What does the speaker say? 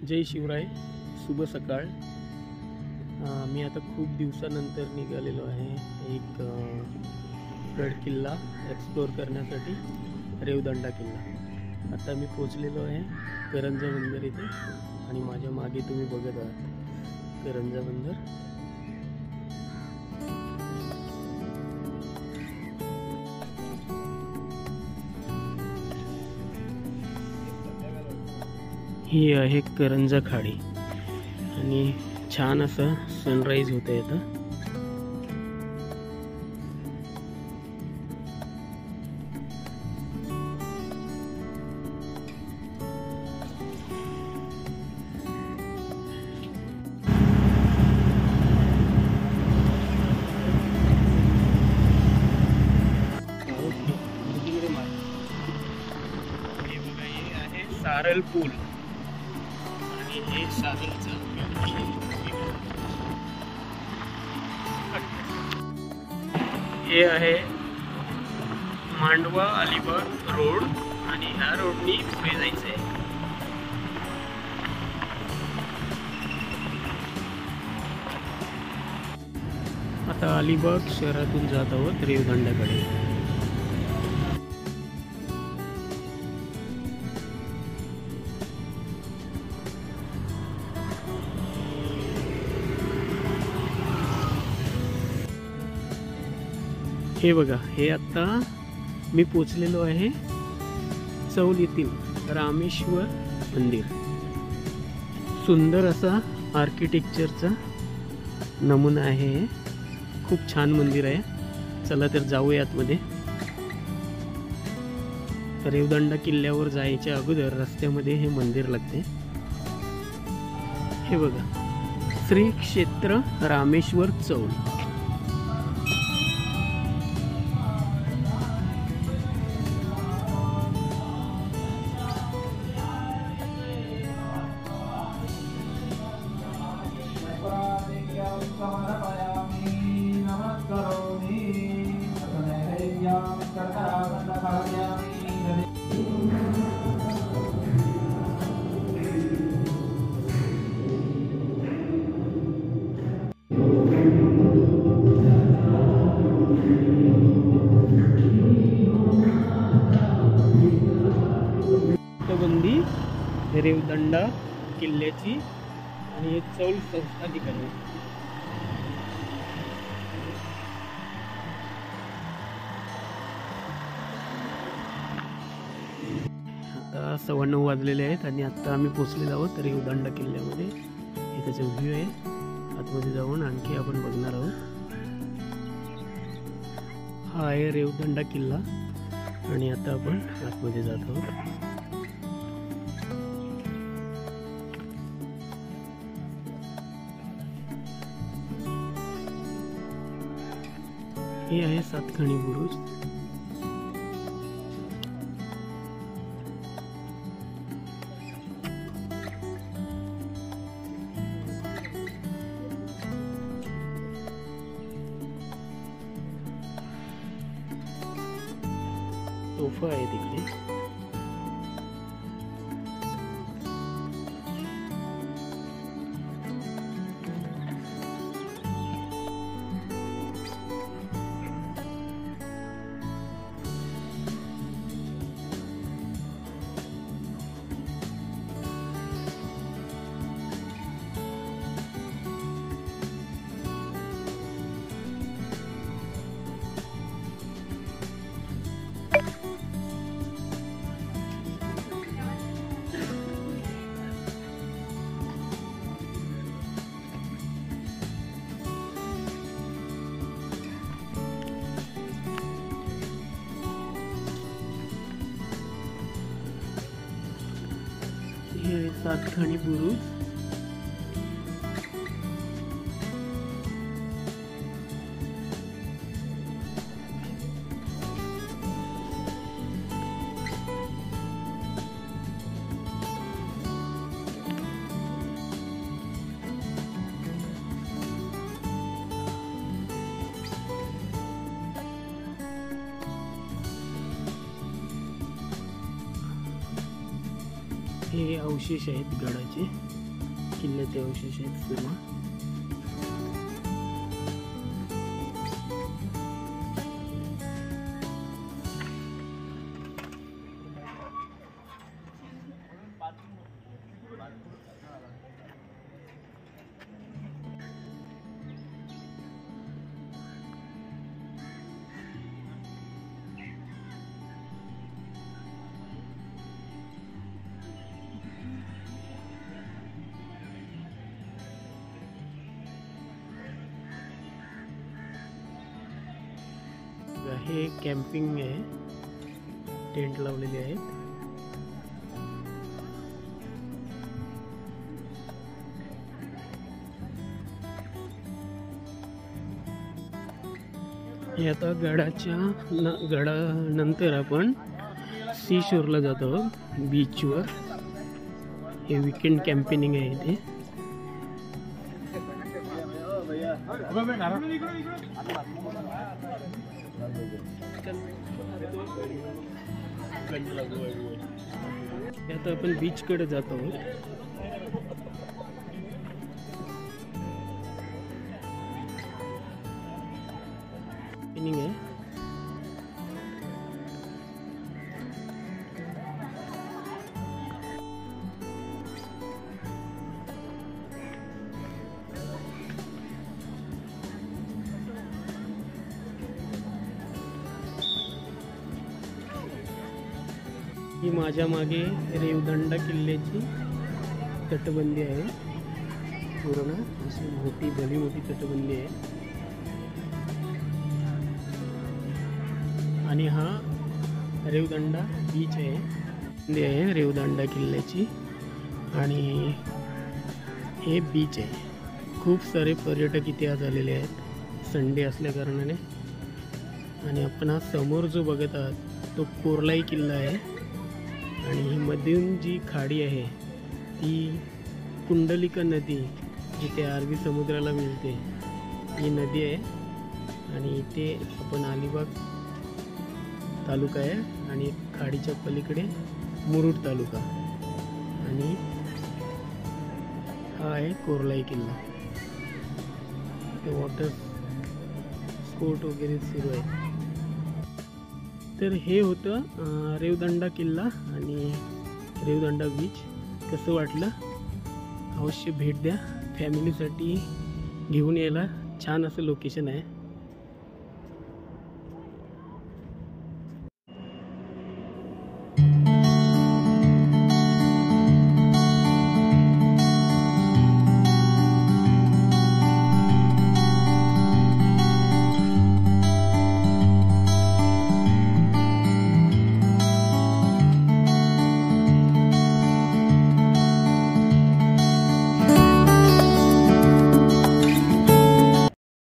जय शिवराय, शुभ सकाळ। मी आता खूप दिवसानंतर निघालेलो आहे एक गड किल्ला एक्सप्लोर करण्यासाठी, रेवदंडा किल्ला। आता मी पोचलेलो आहे करंजा बंदर इथे आणि माझ्या मागे तुम्ही बघत आहात करंजा बंदर। ही आहे करंजा खाडी आणि छान असं सनराइज होते आता। हे बघा, हे आहे सारल पूल आणि हे सारलचं हे आहे मांडवा अलिबाग रोड आणि ह्या रोडनी पुढे जायचं आहे। आता अलिबाग शहरातून जात आहोत रेवदंड्याकडे। हे बघा, हे आता मी पोचलेलो आहे चौल येथील रामेश्वर मंदिर। सुंदर असा आर्किटेक्चरचा नमुना आहे, खूप छान मंदिर आहे। चला तर जाऊया आतमध्ये। रेवदंडा किल्ल्यावर जायच्या अगोदर रस्त्यामध्ये हे मंदिर लागते। हे बघा, श्री क्षेत्र रामेश्वर चौल। बंदी रेवदंडा किल्ल्याची आणि हे चौल संस्था ठिकाणी। आता 9:15 वाजलेले आहेत आणि आता आम्ही पोचलेलो आहोत रेवदंडा किल्ल्यामध्ये। हे त्याचा व्ह्यू आहे, आतमध्ये जाऊन आणखी आपण बघणार आहोत। हा आहे रेवदंडा किल्ला आणि आता आपण आतमध्ये जात आहोत। हे आहे सातखणी बुरुज। तोफा आहे तिकडे। हे सातखणी बुरुज। हे अवशेष आहेत गडाचे, किल्ल्याचे अवशेष आहेत पूर्ण. हे कॅम्पिंग आहे, टेंट लावलेले आहेत. हे आता गडानंतर आपण सी शोरला जातो आहोत, बीचवर. हे वीकेंड कॅम्पिंग आहे इथे. आता आपण बीच कडे जात आहोत. आहे ही माझ्या मागे रेवदंडा किल्ल्याची तटबंदी आहे. पूर्ण अशी मोठी भली मोठी तटबंदी आहे. आणि हा रेवदंडा बीच आहे, रेवदंडा किल्ल्याची. आणि हे बीच आहे. खूप सारे पर्यटक इथे आज आलेले आहेत संडे असल्या कारणाने. आणि आपण हा समोर जो बघत आहात तो कोरलाई किल्ला आहे. आणि ही मधून जी खाडी आहे ती कुंडलिका नदी, जिथे अरबी समुद्राला मिळते, ही नदी आहे. आणि इथे आपण अलिबाग तालुका आहे आणि खाडीच्या पलीकडे मुरुड तालुका. आणि हा आहे कोरलाई किल्ला. वॉटर स्पोर्ट वगैरे सुरू आहे. तर हे होतं रेवदंडा किल्ला आणि रेवदंडा बीच. कसं वाटलं अवश्य भेट द्या. फॅमिलीसाठी घेऊन यायला छान असं लोकेशन आहे.